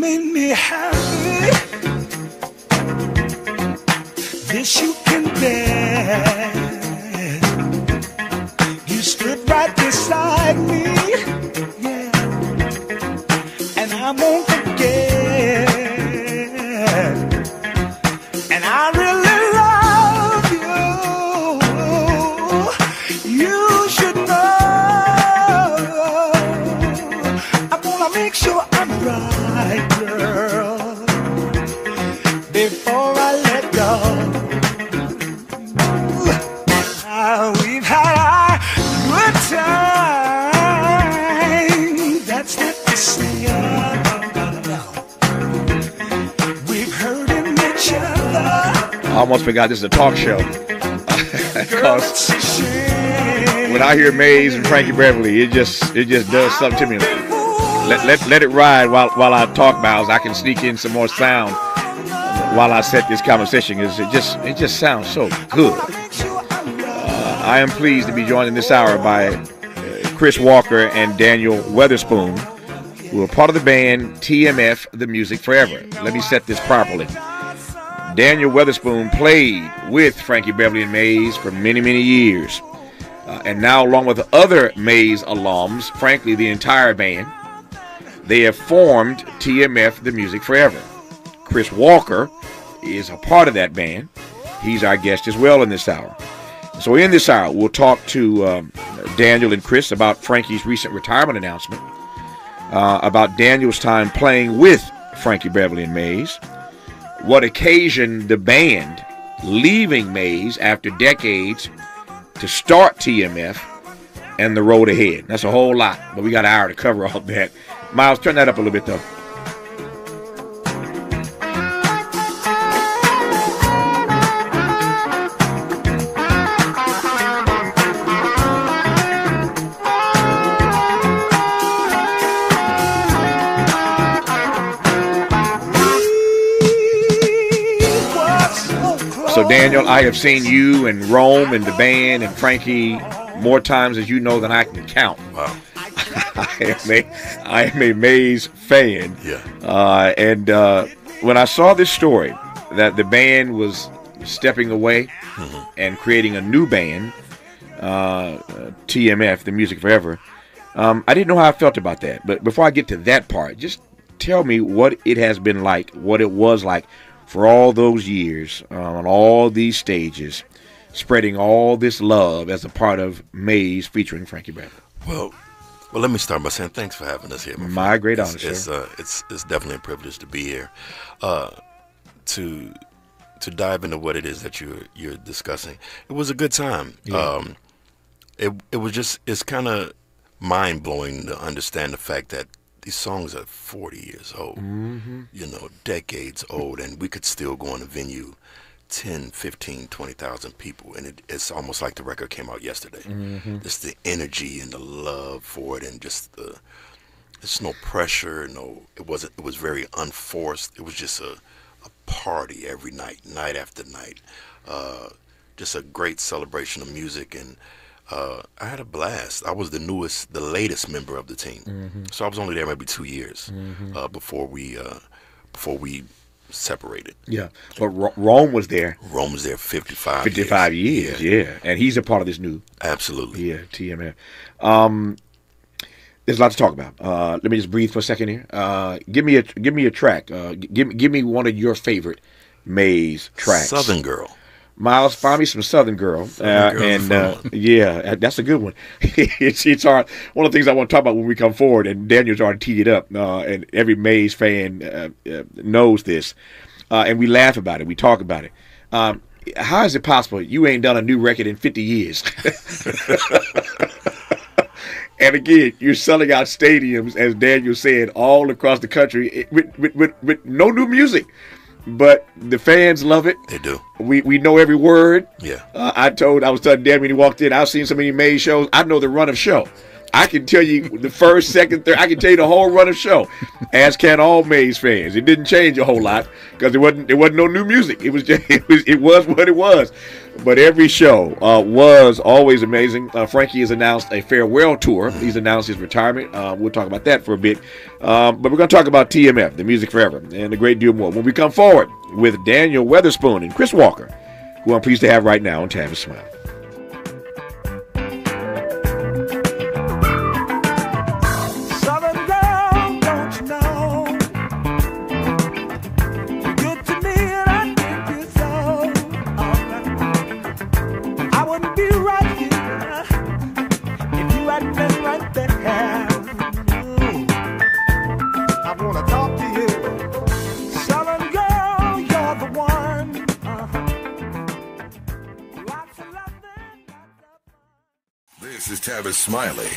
made me happy. This you can bear. You stood right beside me, yeah, and I won't forget. And I really love you. You should know. I'm gonna make sure I'm right, girl, before I let go. We've had our good time. That's not to say we've hurt each other. I almost forgot this is a talk show. Because when I hear Mays and Frankie Beverly, it just does something to me. Let it ride while I talk, Miles. I can sneak in some more sound while I set this conversation. It just sounds so good. I am pleased to be joined in this hour by Chris Walker and Daniel Weatherspoon, who are part of the band TMF The Music Forever. Let me set this properly. Daniel Weatherspoon played with Frankie Beverly and Mays for many, many years. And now, along with other Mays alums, frankly, the entire band, they have formed TMF The Music Forever. Chris Walker is a part of that band. He's our guest as well in this hour. So in this hour, we'll talk to Daniel and Chris about Frankie's recent retirement announcement, about Daniel's time playing with Frankie Beverly and Mays, what occasioned the band leaving Mays after decades to start TMF, and the road ahead. That's a whole lot, but we got an hour to cover all that. Miles, turn that up a little bit, though. So, Daniel, I have seen you and Rome and the band and Frankie more times as you know than I can count. Wow. I am a Mays fan. Yeah. And when I saw this story that the band was stepping away and creating a new band, TMF, The Music Forever, I didn't know how I felt about that. But before I get to that part, just tell me what it has been like, what it was like for all those years, on all these stages, spreading all this love as a part of Mays featuring Frankie Beverly. Well, let me start by saying thanks for having us here. My great honor, sir. It's definitely a privilege to be here, to dive into what it is that you're discussing. It was a good time. Yeah. It's kind of mind blowing to understand the fact that these songs are 40 years old, decades old, and we could still go in a venue 10, 15, 20,000 people, and it's almost like the record came out yesterday. Just the energy and the love for it, and just there's no pressure, it was very unforced. It was just a party every night, night after night. Just a great celebration of music, and I had a blast. I was the latest member of the team, so I was only there maybe 2 years before we separated. Yeah, but Rome was there. Rome was there 55 years, yeah. And he's a part of this new. Absolutely. Yeah, TMF. There's a lot to talk about. Let me just breathe for a second here. Give me a track. Give me one of your favorite Mays tracks. Southern Girl. Miles, find me some Southern Girl. Yeah, that's a good one. It's hard. One of the things I want to talk about when we come forward, and Daniel's already teed it up, and every Mays fan knows this, and we laugh about it. We talk about it. How is it possible you ain't done a new record in 50 years? And again, you're selling out stadiums, as Daniel said, all across the country with no new music. But the fans love it. They do. We know every word. Yeah. I was telling Dan when he walked in, I've seen so many Mays shows. I know the run of show. I can tell you the first, second, third. I can tell you the whole run of show, as can all Mays fans. It didn't change a whole lot because there wasn't no new music. It was just it was what it was. But every show was always amazing. Frankie has announced a farewell tour. He's announced his retirement. We'll talk about that for a bit. But we're going to talk about TMF, The Music Forever, and a great deal more when we come forward with Daniel Weatherspoon and Chris Walker, who I'm pleased to have right now on Tavis Smiley. This is Tavis Smiley.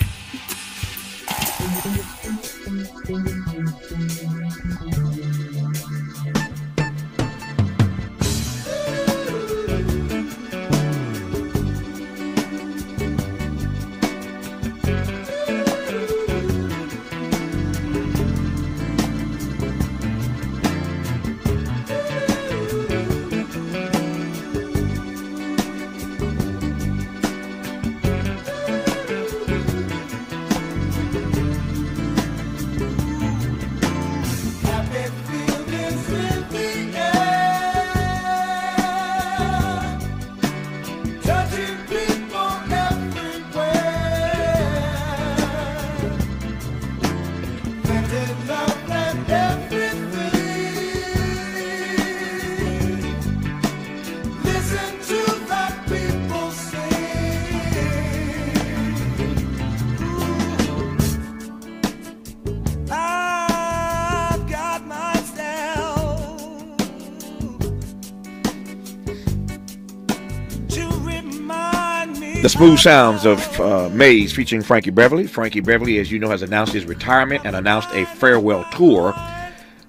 The smooth sounds of Mays featuring Frankie Beverly. Frankie Beverly, as you know, has announced his retirement and announced a farewell tour.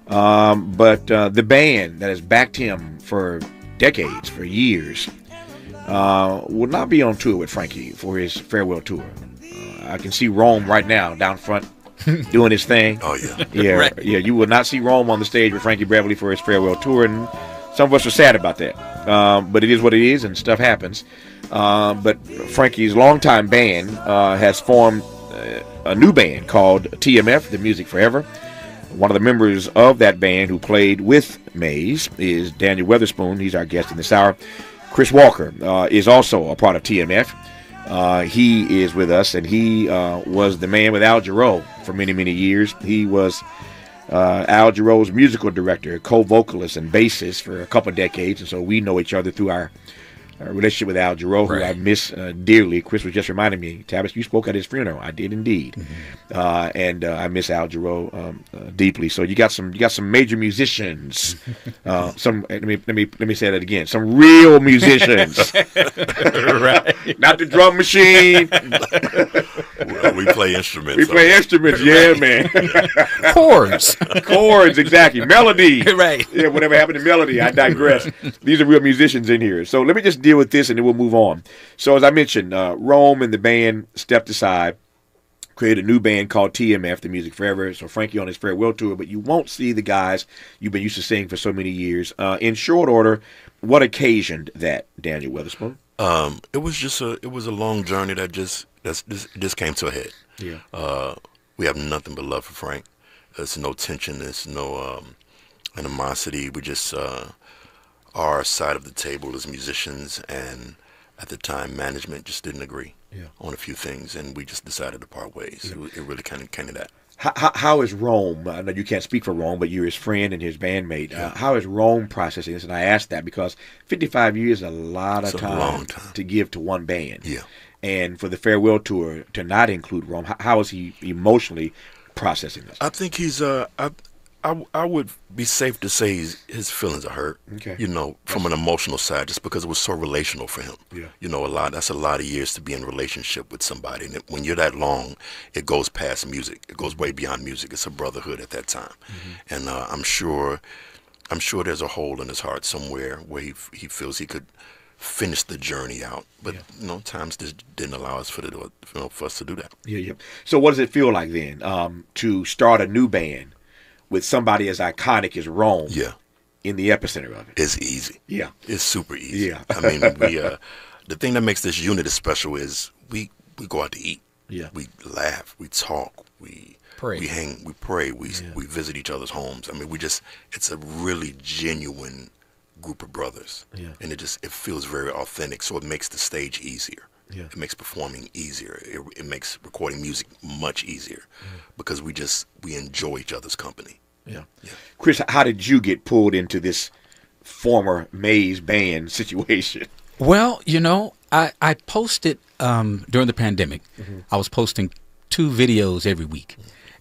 But the band that has backed him for decades, for years, will not be on tour with Frankie for his farewell tour. I can see Rome right now down front doing his thing. Oh, yeah. Yeah, Right. yeah. You will not see Rome on the stage with Frankie Beverly for his farewell tour, and some of us are sad about that. But it is what it is, and stuff happens. But Frankie's longtime band has formed a new band called TMF The Music Forever. One of the members of that band who played with Mays is Daniel Weatherspoon. He's our guest in this hour. Chris Walker is also a part of TMF. He is with us, and he was the man with Al Jarreau for many, many years. He was Al Jarreau's musical director, co-vocalist, and bassist for a couple of decades, and so we know each other through our relationship with Al Jarreau, who I miss dearly. Chris was just reminding me, Tavis, you spoke at his funeral. I did indeed, and I miss Al Jarreau deeply. So you got some major musicians. Some let me say that again. Some real musicians, right? Not the drum machine. Well, we play instruments. We play instruments, yeah, man. Chords, exactly. Melody, right? Yeah, whatever happened to melody. I digress. These are real musicians in here. So let me just deal with this, and then we'll move on. So as I mentioned, Rome and the band stepped aside, created a new band called TMF, The Music Forever. So Frankie on his farewell tour, but you won't see the guys you've been used to seeing for so many years. In short order, what occasioned that, Daniel Weatherspoon? It was a long journey that just came to a head. Yeah. We have nothing but love for Frank. There's no tension. There's no animosity. We just our side of the table as musicians, and at the time management just didn't agree on a few things, and we just decided to part ways. It really kind of came to that. How is Rome? I know you can't speak for Rome, but you're his friend and his bandmate. How is Rome processing this? And I ask that because 55 years is a lot of time to give to one band. Yeah. And for the farewell tour to not include Rome, how is he emotionally processing this? I think he's I would be safe to say his feelings are hurt. Okay. You know, from an emotional side, just because it was so relational for him. Yeah. You know, that's a lot of years to be in a relationship with somebody, and when you're that long, it goes past music. It goes way beyond music. It's a brotherhood at that time, and I'm sure there's a hole in his heart somewhere where he feels he could finish the journey out. But times just didn't allow us for us to do that. Yeah. So what does it feel like then to start a new band with somebody as iconic as Rome? Yeah. In the epicenter of it. It's easy. Yeah. It's super easy. Yeah. I mean, we the thing that makes this unit special is we go out to eat. Yeah. We laugh, we talk, we pray. We hang, we pray, we visit each other's homes. I mean, it's a really genuine group of brothers. Yeah. And it feels very authentic, so it makes the stage easier. Yeah. It makes performing easier. It makes recording music much easier because we enjoy each other's company. Yeah. Chris, how did you get pulled into this former Maze band situation? Well, I posted during the pandemic. I was posting 2 videos every week.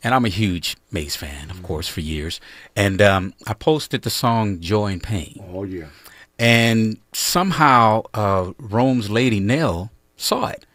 And I'm a huge Maze fan, of course, for years. And I posted the song Joy and Pain. Oh, yeah. And somehow Rome's lady, Nell, saw it.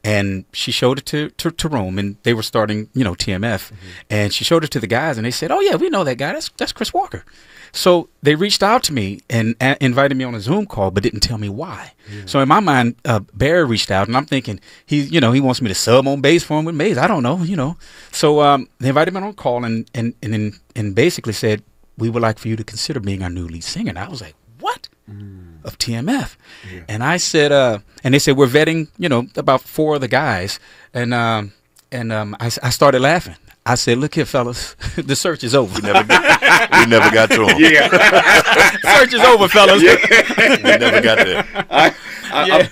And she showed it to Rome, and they were starting, TMF. And she showed it to the guys, and they said, "Oh yeah, we know that guy. That's Chris Walker." So they reached out to me and invited me on a Zoom call, but didn't tell me why. Yeah. So in my mind, Barry reached out, and I'm thinking he wants me to sub on bass for him with Maze. I don't know. So they invited me on a call and basically said, "We would like for you to consider being our new lead singer." And I was like, "What?" Of TMF. Yeah. And I said, and they said, "We're vetting, about 4 of the guys." And I started laughing. I said, "Look here, fellas, the search is over." We never got to him. Yeah. Search is over, fellas. We never got there.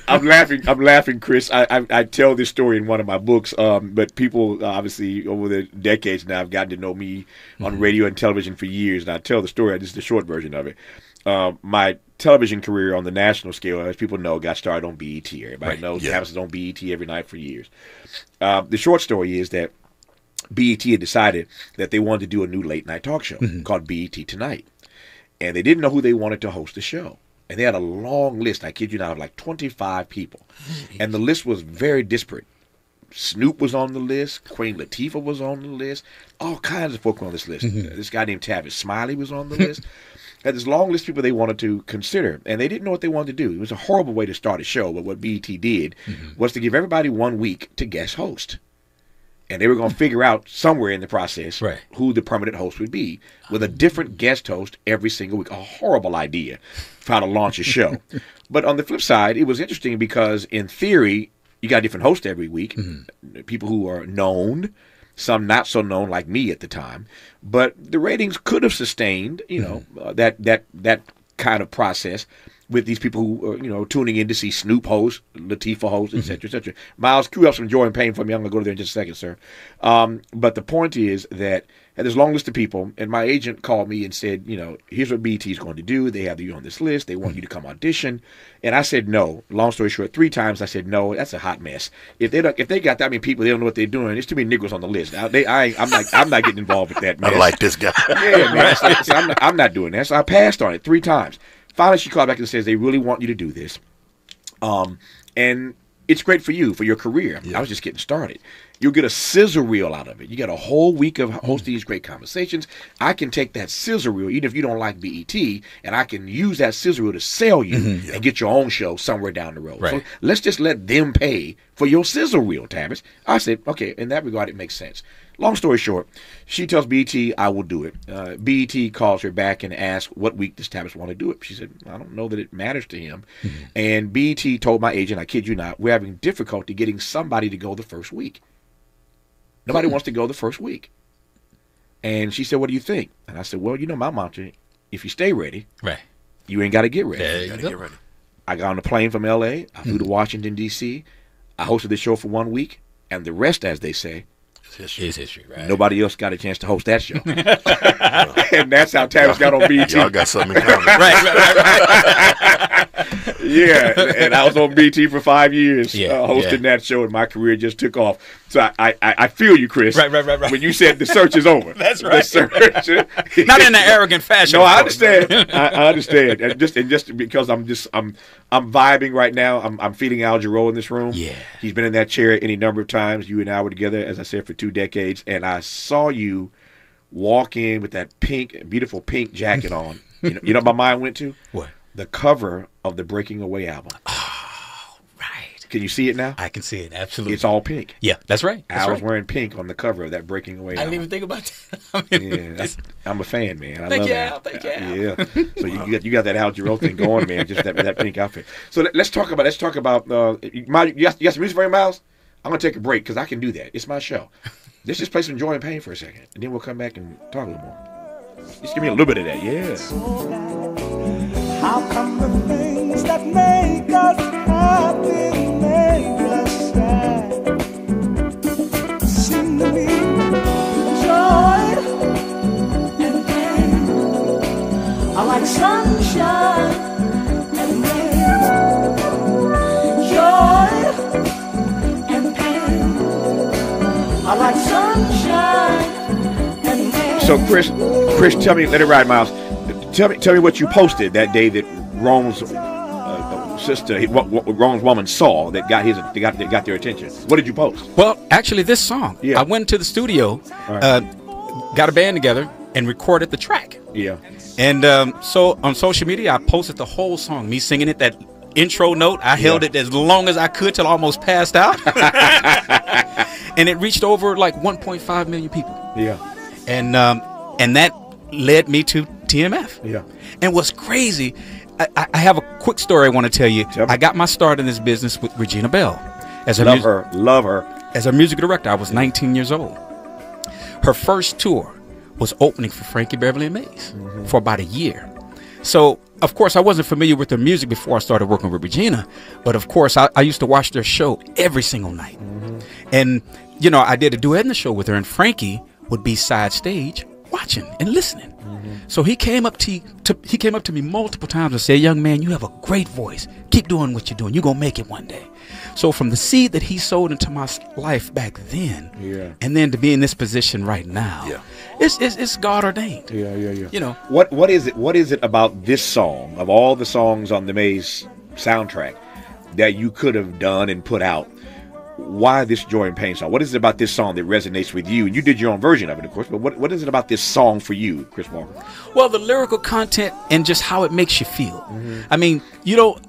I'm laughing, Chris. I tell this story in one of my books, but people obviously over the decades now have gotten to know me on radio and television for years, and I tell the story. This is the short version of it. My television career on the national scale, as people know, got started on BET. Everybody knows Tavis was on BET every night for years. The short story is that BET had decided that they wanted to do a new late night talk show called BET Tonight. And they didn't know who they wanted to host the show. And they had a long list, I kid you not, of like 25 people. And the list was very disparate. Snoop was on the list. Queen Latifah was on the list. All kinds of folk were on this list. This guy named Tavis Smiley was on the list. Had this long list of people they wanted to consider, and they didn't know what they wanted to do. It was a horrible way to start a show, but what BET did was to give everybody 1 week to guest host. And they were going to figure out somewhere in the process who the permanent host would be, with a different guest host every single week. A horrible idea for how to launch a show. But on the flip side, it was interesting because in theory, you got different hosts every week, people who are known, some not so known like me at the time. But the ratings could have sustained, that kind of process with these people who are, tuning in to see Snoop host, Latifah host, et cetera, et cetera. Miles, cue up some Joy and Pain for me. I'm going to go there in just a second, sir. But the point is that I had this long list of people, and my agent called me and said, here's what BET is going to do. They have you on this list. They want you to come audition. And I said no. Long story short, 3 times I said no. That's a hot mess. If they got that many people, they don't know what they're doing. There's too many Negroes on the list. I'm not getting involved with that mess. I like this guy. Yeah, man. I'm not doing that. So I passed on it 3 times. Finally, she called back and says, they really want you to do this. And it's great for you, for your career. I was just getting started. You'll get a sizzle reel out of it. You get a whole week of hosting these great conversations. I can take that sizzle reel, even if you don't like BET, and I can use that sizzle reel to sell you and get your own show somewhere down the road. So let's just let them pay for your sizzle reel, Tavis. I said, okay, in that regard, it makes sense. Long story short, she tells BET, I will do it. BET calls her back and asks, what week does Tavis want to do it? She said, I don't know that it matters to him. And BET told my agent, I kid you not, we're having difficulty getting somebody to go the first week. Nobody wants to go the first week. And she said, what do you think? And I said, well, my mantra, if you stay ready, you ain't got to get ready. There you go. Get ready. I got on a plane from L.A. I flew to Washington, D.C. I hosted the show for 1 week. And the rest, as they say, is history, right? Nobody else got a chance to host that show. And that's how Tavis got on BET. Y'all got something in common. right. Yeah, and I was on BT for 5 years hosting that show, and my career just took off. So I feel you, Chris. Right. When you said the search is over. That's right. The search. Not in an arrogant fashion. No, I understand. I understand. And just because I'm vibing right now. I'm feeding Al Jarreau in this room. Yeah. He's been in that chair any number of times. You and I were together, as I said, for 2 decades, and I saw you walk in with that beautiful pink jacket on. You know what my mind went to? What? the cover of the Breaking Away album. Oh, right. Can you see it now? I can see it, absolutely. It's all pink. Yeah, that's right. That's I was right. wearing pink on the cover of that Breaking Away I album. didn't even think about that. I mean, Yeah, I'm a fan, man. I Thank love you, that. Al. Thank you, Al. Yeah. So you got that Al Jarreau thing going, man. Just that pink outfit. So let's talk about you got some music for me, Miles? I'm gonna take a break because I can do that. It's my show. Let's just play some Joy and Pain for a second, and then we'll come back and talk a little more. Just give me a little bit of that, yeah. How come the things that make us happy make us sad? Seem to be joy and pain are like sunshine and rain. Joy and pain are like sunshine and rain. So Chris, tell me, let it ride, Miles. Tell me what you posted that day that Rome's sister, Rome's woman saw that got their attention. What did you post? Well, actually, this song, Yeah. I went to the studio, Right. got a band together, and recorded the track. Yeah. And so on social media, I posted the whole song, me singing it, that intro note. I held it as long as I could till I almost passed out. And it reached over like 1.5 million people. Yeah. And that led me to TMF. Yeah. And what's crazy, I have a quick story I want to tell you. Tell me. I got my start in this business with Regina Bell. As Love her. As a music director, I was 19 years old. Her first tour was opening for Frankie, Beverly, and Maze for about a year. So, of course, I wasn't familiar with their music before I started working with Regina. But, of course, I used to watch their show every single night. And, you know, I did a duet in the show with her, and Frankie would be side stage watching and listening. So he came up to me multiple times and said, "Young man, you have a great voice. Keep doing what you're doing. You're gonna make it one day." So from the seed that he sowed into my life back then, and then to be in this position right now, it's God ordained. Yeah. You know, What is it about this song, of all the songs on the Maze soundtrack, that you could have done and put out? Why this Joy and Pain song? What is it about this song that resonates with you? And you did your own version of it, of course, but what is it about this song for you, Chris Walker? well, the lyrical content and just how it makes you feel. I mean, you know,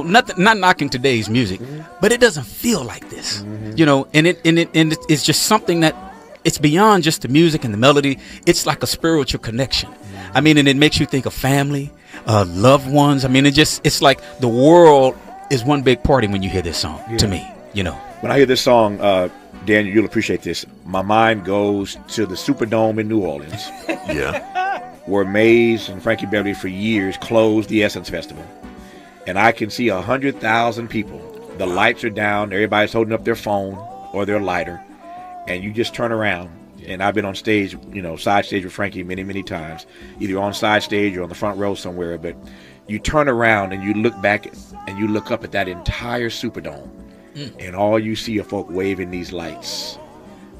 not knocking today's music, but it doesn't feel like this. You know, and it's just something that it's beyond just the music and the melody. It's like a spiritual connection. I mean, and it makes you think of family, loved ones. I mean, it's like the world is one big party when you hear this song. To me, you know. When I hear this song, Daniel, you'll appreciate this. My mind goes to the Superdome in New Orleans, Yeah. where Maze and Frankie Beverly for years closed the Essence Festival. And I can see 100,000 people. The lights are down. Everybody's holding up their phone or their lighter. And you just turn around. And I've been on stage, side stage with Frankie many, many times, either on side stage or on the front row somewhere. But you turn around and you look back and you look up at that entire Superdome. And all you see are folk waving these lights.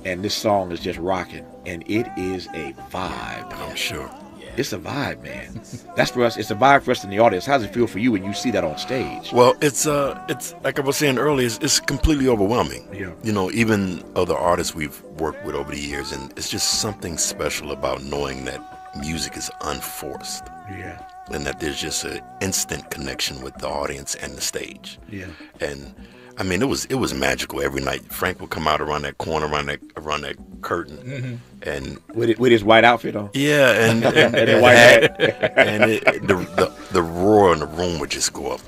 And this song is just rocking. And it is a vibe. I'm sure. It's a vibe, man. That's for us. It's a vibe for us in the audience. How does it feel for you when you see that on stage? Well, it's like I was saying earlier, it's completely overwhelming. Yeah. You know, even other artists we've worked with over the years, and it's just something special about knowing that music is unforced. Yeah. And that there's just an instant connection with the audience and the stage. Yeah. And I mean, it was magical every night. Frank would come out around that corner, around that curtain, and With his white outfit on. yeah, and the white hat. and the roar in the room would just go up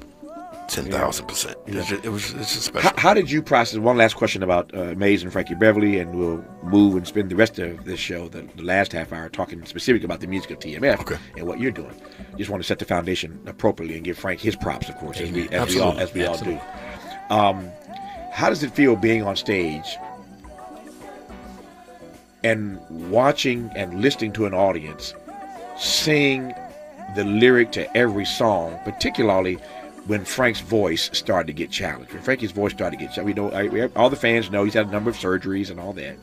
10,000%. It's just special. How did you process? One last question about Maze and Frankie Beverly, and we'll move and spend the rest of this show, the last half hour, talking specifically about the music of TMF and what you're doing. Just want to set the foundation appropriately and give Frank his props, of course, as we all do. How does it feel being on stage and watching and listening to an audience sing the lyric to every song, particularly when Frank's voice started to get challenged? When Frankie's voice started to get challenged, we know all the fans know he's had a number of surgeries and all that.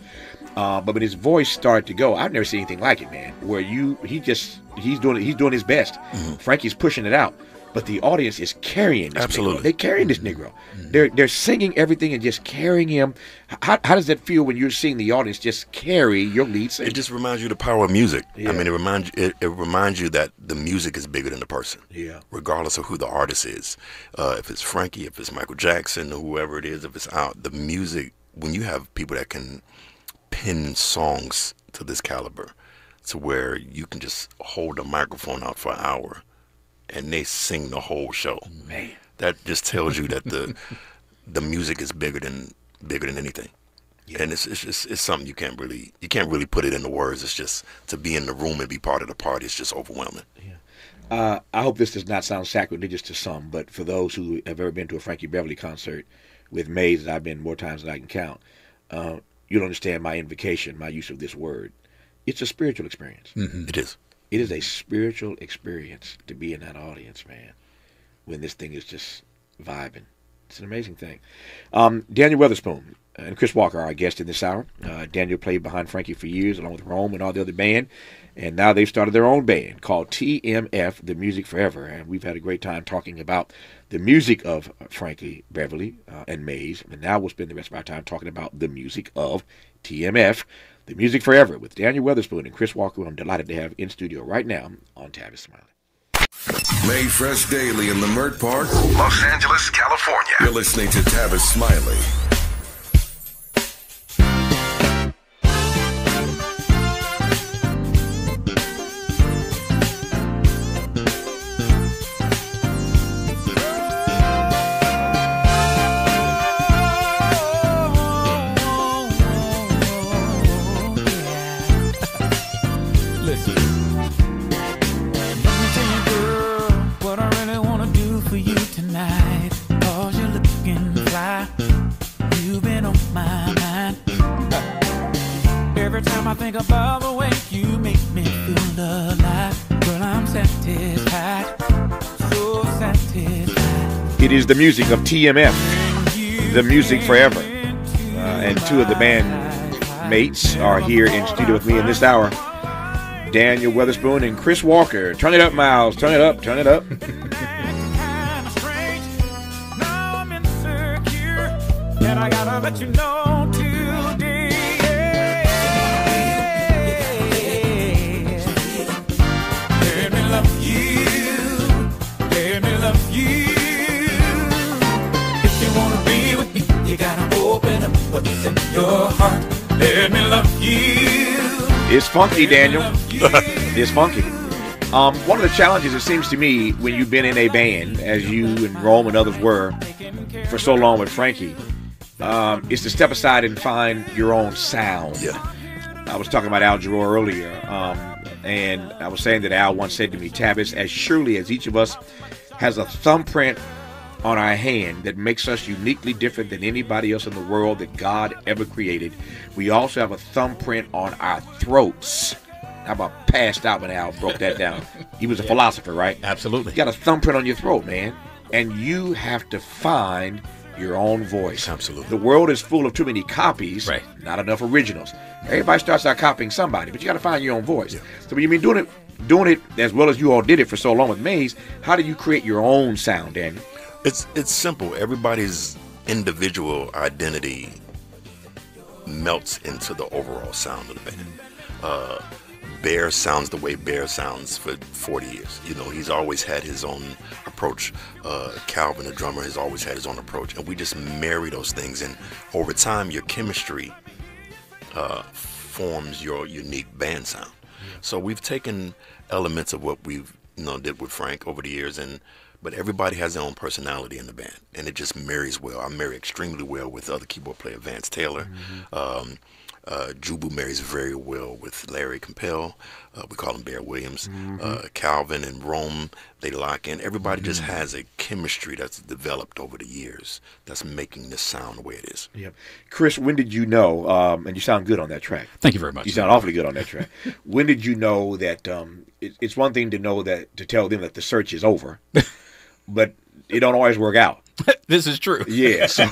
But when his voice started to go, I've never seen anything like it, man. Where he's doing his best. Frankie's pushing it out. but the audience is carrying this Absolutely. Negro. They're carrying this Negro. They're singing everything and just carrying him. How does that feel when you're seeing the audience just carry your lead singer? It just reminds you of the power of music. Yeah. I mean, it reminds you that the music is bigger than the person. Yeah. Regardless of who the artist is. If it's Frankie, if it's Michael Jackson, or whoever it is, if it's out, the music, when you have people that can pen songs to this caliber, to where you can just hold a microphone out for an hour and they sing the whole show. Man. That just tells you that the music is bigger than anything. Yeah. And it's something you can't really put it into words. It's just to be in the room and be part of the party. It's just overwhelming. Yeah. I hope this does not sound sacrilegious to some, but for those who have ever been to a Frankie Beverly concert with Mays, I've been more times than I can count. You'll understand my invocation, my use of this word. It's a spiritual experience. Mm-hmm. It is. It is a spiritual experience to be in that audience, man, when this thing is just vibing. It's an amazing thing. Daniel Weatherspoon and Chris Walker are our guests in this hour. Daniel played behind Frankie for years, along with Rome and all the other band, and now they've started their own band called TMF The Music Forever, and we've had a great time talking about the music of Frankie Beverly and Mays, and now we'll spend the rest of our time talking about the music of TMF The Music Forever with Daniel Weatherspoon and Chris Walker, who I'm delighted to have in studio right now on Tavis Smiley. Made fresh daily in the Mert Park, Los Angeles, California. you're listening to Tavis Smiley. I think about the way you make me feel alive. Girl, I'm satisfied, so satisfied. It is the music of TMF, The Music Forever. And two of the band mates are here in studio with me in this hour. Daniel Weatherspoon and Chris Walker. Turn it up, Miles. Turn it up. Turn it up. And I gotta let you know today. Let me love you. Let me love you. If you wanna be with me, you gotta open up what's in your heart. Let me love you. It's funky, Daniel. It's funky. One of the challenges, it seems to me, when you've been in a band, as you and Rome and others were for so long with Frankie, is to step aside and find your own sound. Yeah. I was talking about Al Jarreau earlier, and I was saying that Al once said to me, Tavis, as surely as each of us has a thumbprint on our hand that makes us uniquely different than anybody else in the world that God ever created, we also have a thumbprint on our throats. How about passed out when Al broke that down? He was a philosopher, right? Absolutely. You got a thumbprint on your throat, man, and you have to find your own voice. Absolutely. The world is full of too many copies, Right. not enough originals. Everybody starts out copying somebody, but you got to find your own voice. Yeah. So when you've been doing it as well as you all did it for so long with Maze, how do you create your own sound, Daniel? It's simple. Everybody's individual identity melts into the overall sound of the band. Bear sounds the way Bear sounds for 40 years. You know, he's always had his own approach. Calvin, the drummer, has always had his own approach. And we just marry those things. And over time, your chemistry forms your unique band sound. So we've taken elements of what we've did with Frank over the years, but everybody has their own personality in the band, and it just marries well. I marry extremely well with other keyboard player Vance Taylor. Jubu marries very well with Larry Compel. We call him Bear Williams. Calvin and Rome, they lock in. Everybody just has a chemistry that's developed over the years that's making this sound the way it is. Yeah. Chris, when did you know, and you sound good on that track. Thank you very much. You sound awfully good on that track. When did you know that, it's one thing to tell them that the search is over, but it don't always work out. This is true. Yeah. So,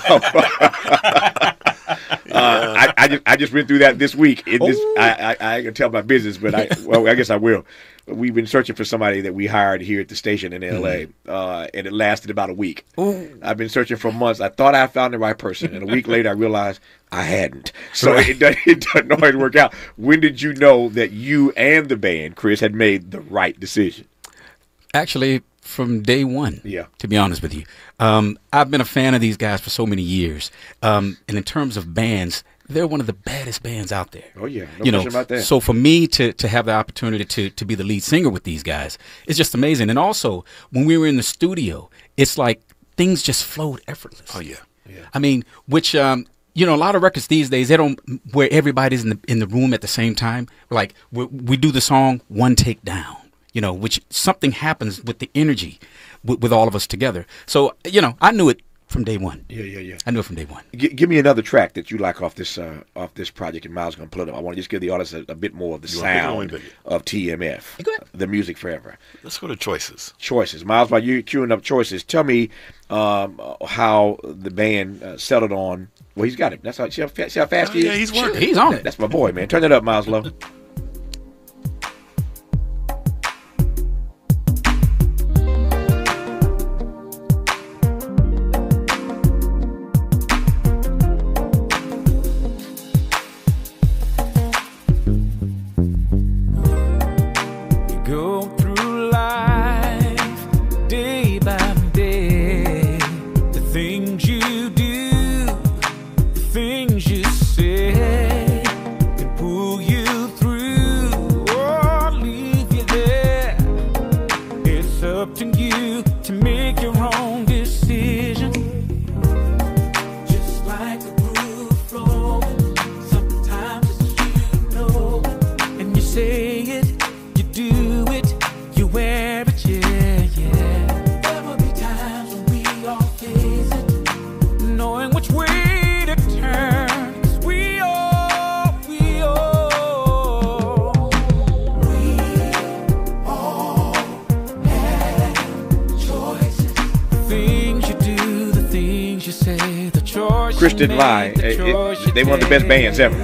I just went through that this week. I can tell my business, but I guess I will. We've been searching for somebody that we hired here at the station in L.A., and it lasted about a week. Ooh. I've been searching for months. I thought I found the right person, and a week later I realized I hadn't. So it doesn't always work out. When did you know that you and the band, Chris, had made the right decision? Actually, from day one, to be honest with you. I've been a fan of these guys for so many years. And in terms of bands, they're one of the baddest bands out there. Oh, yeah. No question about that. So for me to have the opportunity to be the lead singer with these guys, it's just amazing. And also, when we were in the studio, it's like things just flowed effortless. Oh, yeah. I mean, which, a lot of records these days, they don't, where everybody's in the room at the same time. Like, we do the song, one take down, which something happens with the energy with all of us together. So, I knew it from day one. Yeah. I knew it from day one. Give me another track that you like off this project, and Miles is going to pull it up. I want to just give the audience a bit more of the sound of TMF, The Music Forever. Let's go to Choices. Choices. Miles, while you're queuing up Choices, tell me how the band settled on. Well, he's got it. That's how. See how fast he is? Yeah, he's working. He's on it. That's my boy, man. Turn it up, Miles Lowe. Chris didn't lie. They one of the best bands ever.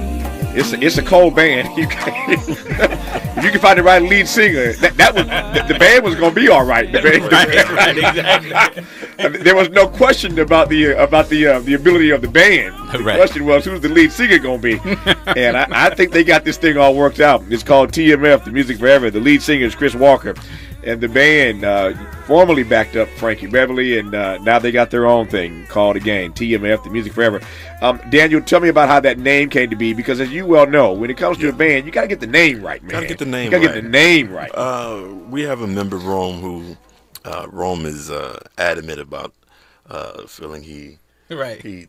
It's a cold band. If you can find the right lead singer, the band was going to be all right. Right, exactly. There was no question about the ability of the band. The question was, who's the lead singer going to be? And I think they got this thing all worked out. It's called TMF, The Music Forever. The lead singer is Chris Walker. And the band formerly backed up Frankie, Beverly, and now they got their own thing called, again, TMF, The Music Forever. Daniel, tell me about how that name came to be, because as you well know, when it comes to a band, you got to get the name right, man. Got to get the name right. You got to get the name right. We have a member, Rome, who Rome is adamant about feeling he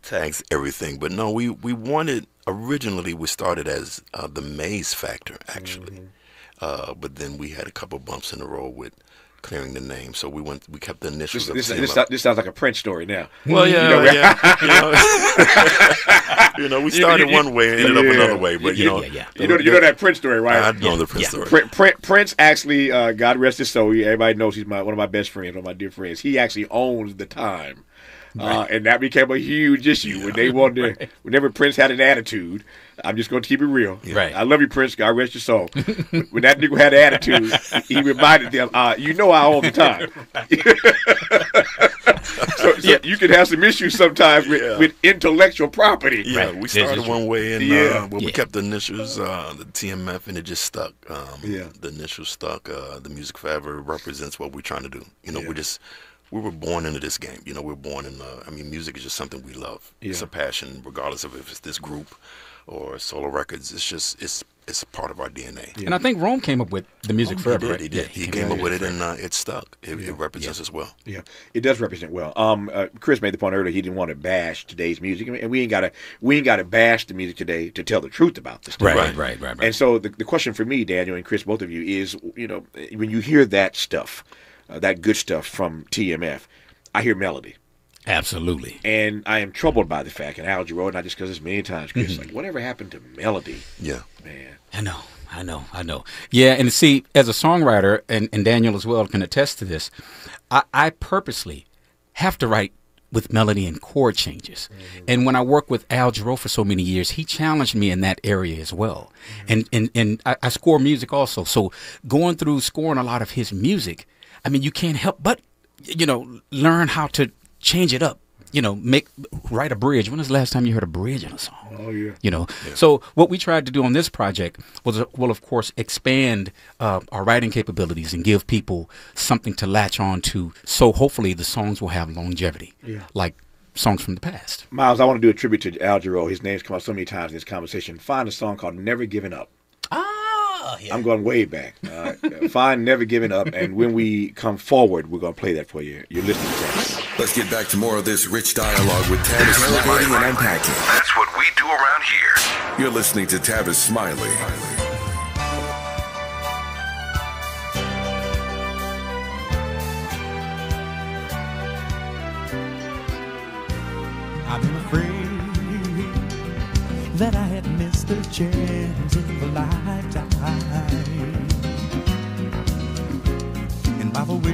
tags everything. But no, we wanted, originally we started as the Maze Factor, actually. Mm-hmm. But then we had a couple bumps in the road with clearing the name, so we kept the initials. This sounds like a Prince story now. Well, yeah. We started one way and ended up another way, but you know that Prince story, right? I know the Prince story. Prince actually, God rest his soul, everybody knows he's one of my best friends, one of my dear friends. He actually owns the time. And that became a huge issue when they wanted to, whenever Prince had an attitude. I'm just going to keep it real. Right. I love you, Prince. God rest your soul. When that nigga had an attitude, he reminded them, I own the time. so you can have some issues sometimes with intellectual property. Yeah, we started one way, and we kept the initials, the TMF, and it just stuck. The initials stuck. The Music Forever represents what we're trying to do. We were born into this game. We're born in, music is just something we love. Yeah. It's a passion, regardless of if it's this group or solo records. It's part of our DNA. Yeah. And I think Rome came up with the Music Forever. He did. He came up with it, and it stuck. It represents us well. Yeah, it does represent well. Chris made the point earlier he didn't want to bash today's music, and we ain't gotta bash the music today to tell the truth about this. Right. And so the question for me, Daniel and Chris, both of you, is when you hear that stuff. That good stuff from TMF, I hear melody. Absolutely. And I am troubled by the fact, and Jarreau, not just because it's many times, Chris, like, whatever happened to melody? Yeah. Man. I know. Yeah, and see, as a songwriter, and Daniel as well can attest to this, I purposely have to write with melody and chord changes. And when I worked with Al Jarreau for so many years, he challenged me in that area as well. And I score music also. So going through scoring a lot of his music, I mean, you can't help but, you know, learn how to change it up. You know, write a bridge. When was the last time you heard a bridge in a song? Oh, yeah. You know, so what we tried to do on this project was, of course, expand our writing capabilities and give people something to latch on to. So hopefully the songs will have longevity, like songs from the past. Miles, I want to do a tribute to Al Jarreau. His name's come up so many times in this conversation. Find a song called Never Giving Up. I'm going way back. Find Never Giving Up, and when we come forward, we're going to play that for you. You're listening to us. Let's get back to more of this rich dialogue with Tavis Smiley and unpacking. That's what we do around here. You're listening to Tavis Smiley. I've been afraid that I had missed a chance in a lifetime. And by the way,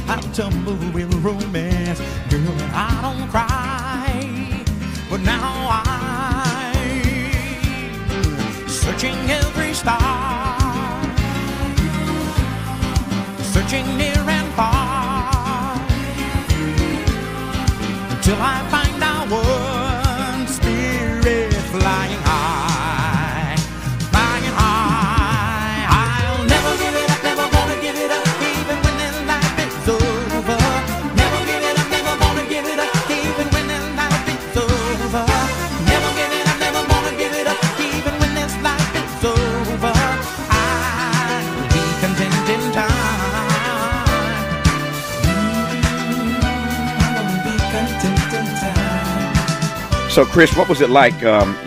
I tumble with romance, girl, and I don't cry. But now I'm searching every star, searching near and far, until I find our one spirit flying high, flying high. I'll never give it up, never gonna give it up, even when this life is over. Never give it up, never gonna give it up, even when this life is over. Never give it up, never gonna give it up, even when this life is over. I'll be content in time. I'll be content in time. So, Chris, what was it like?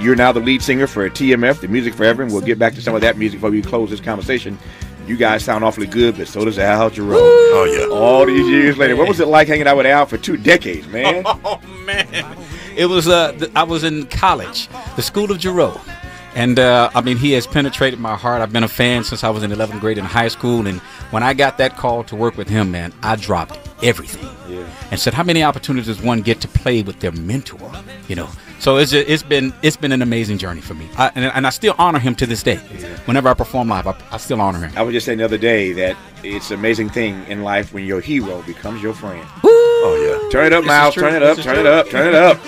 You're now the lead singer for TMF, The Music Forever, and we'll get back to some of that music before we close this conversation. You guys sound awfully good, but so does Al Jarreau. Oh, yeah. All these years later. What was it like hanging out with Al for 2 decades, man? Oh, man. It was, I was in college, the School of Jarreau. And, I mean, he has penetrated my heart. I've been a fan since I was in 11th grade in high school. And when I got that call to work with him, man, I dropped everything. Yeah. And said, how many opportunities does one get to play with their mentor? You know, so it's been an amazing journey for me. And I still honor him to this day. Yeah. Whenever I perform live, I still honor him. I was just saying the other day that it's an amazing thing in life when your hero becomes your friend. Woo! Oh, yeah. Turn it up, Miles. Turn it up. Turn it up. Turn it up.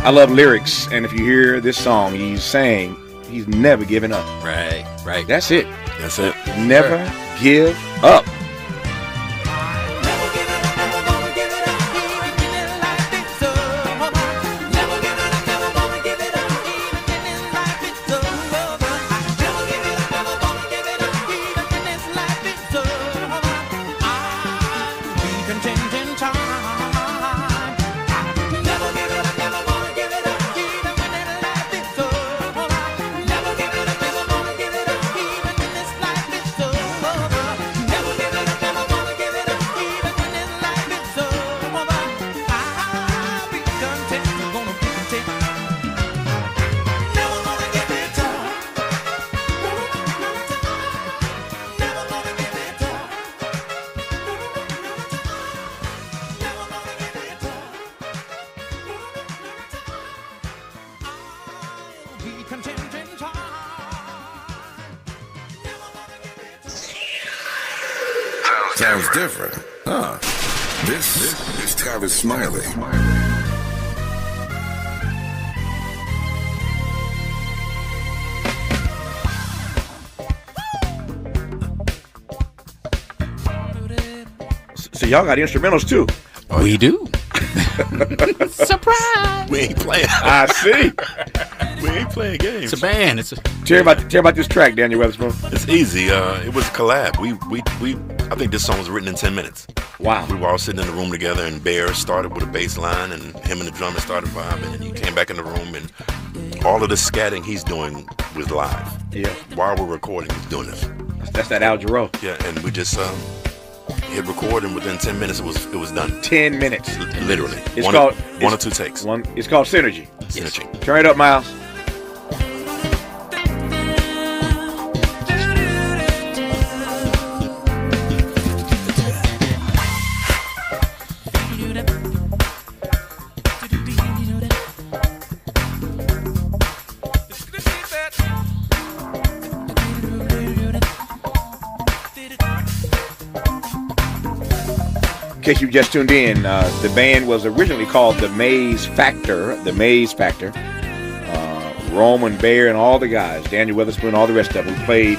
I love lyrics, and if you hear this song, he's saying he's never giving up. Right, right. That's it. That's it. Never give up. Sounds different, huh? This is Tavis Smiley. So y'all got instrumentals too. Oh, we do. Surprise! We ain't playing. I see. We ain't playing games. It's a band. Tell me about this track, Daniel Weatherspoon. It's easy. It was a collab. I think this song was written in 10 minutes. Wow. We were all sitting in the room together, and Bear started with a bass line, and him and the drummer started vibing, and he came back in the room, and all of the scatting he's doing was live. Yeah. While we're recording, he's doing this. That's that Jarreau. Yeah, and we just hit record, and within 10 minutes it was done. 10 minutes. Literally. It's one or two takes. It's called Synergy. Synergy. Turn it up, Miles. In case you just tuned in, the band was originally called the Maze Factor. The Maze Factor. Roman, Bear, and all the guys, Daniel Weatherspoon, all the rest of them, played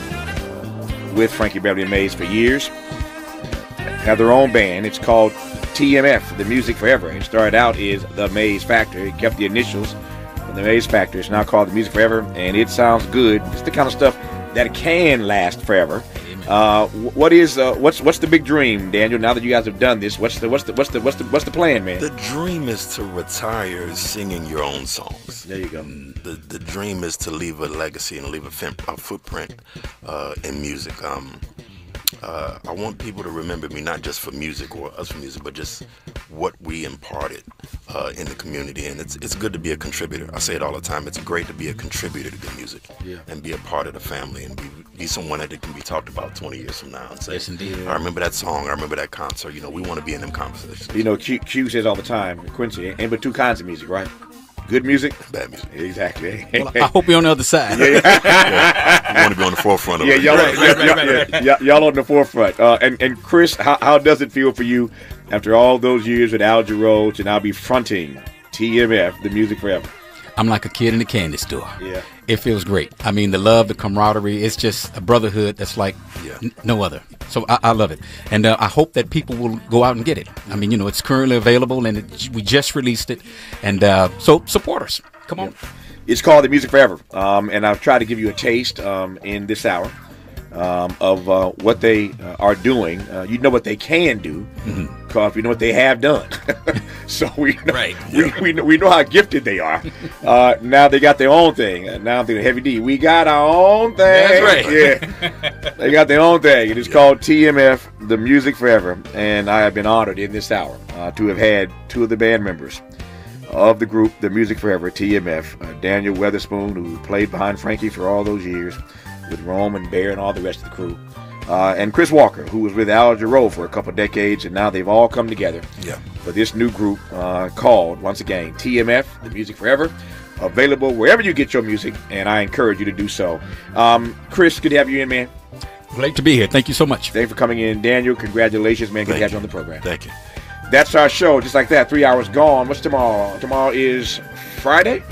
with Frankie, Beverly, and Maze for years. Have their own band. It's called TMF, The Music Forever. It started out as the Maze Factor. It kept the initials of the Maze Factor. It's now called The Music Forever, and it sounds good. It's the kind of stuff that can last forever. What's the big dream, Daniel? Now that you guys have done this, what's the plan, man? The dream is to retire singing your own songs. There you go. The dream is to leave a legacy and leave a footprint in music. I want people to remember me not just for music or us for music, but just what we imparted in the community. And it's good to be a contributor. I say it all the time. It's great to be a contributor to good music and be a part of the family and be someone that can be talked about 20 years from now and say, yes, indeed. I remember that song. I remember that concert. You know, we want to be in them conversations. You know, Q says all the time, Quincy, ain't but two kinds of music, right? Good music, bad music. Exactly. Well, I hope you're on the other side. You want to be on the forefront of it. Y'all on the forefront. And Chris, how does it feel for you after all those years with Jarreau to now be fronting TMF, The Music Forever? I'm like a kid in a candy store. Yeah. It feels great. I mean, the love, the camaraderie, it's just a brotherhood that's like no other. So I love it. And I hope that people will go out and get it. I mean, you know, it's currently available, and we just released it. And so support us. Come on. It's called The Music Forever. And I've tried to give you a taste in this hour of what they are doing. You know what they can do, because we know what they have done. So we know how gifted they are. Now they got their own thing. Now I'm thinking Heavy D. We got our own thing. That's right. Yeah, they got their own thing. It is called TMF, The Music Forever, and I have been honored in this hour to have had two of the band members of the group, The Music Forever, TMF, Daniel Weatherspoon, who played behind Frankie for all those years, with Rome and Bear and all the rest of the crew. And Chris Walker, who was with Jarreau for a couple decades, and now they've all come together for this new group called, once again, TMF, The Music Forever. Available wherever you get your music, and I encourage you to do so. Chris, good to have you in, man. Great to be here. Thank you so much. Thanks for coming in. Daniel, congratulations, man. Good to have you on the program. Thank you. That's our show, just like that. 3 hours gone. What's tomorrow? Tomorrow is Friday.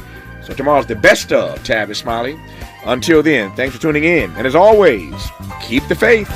So tomorrow's the best of Tavis Smiley. Until then, thanks for tuning in. And as always, keep the faith.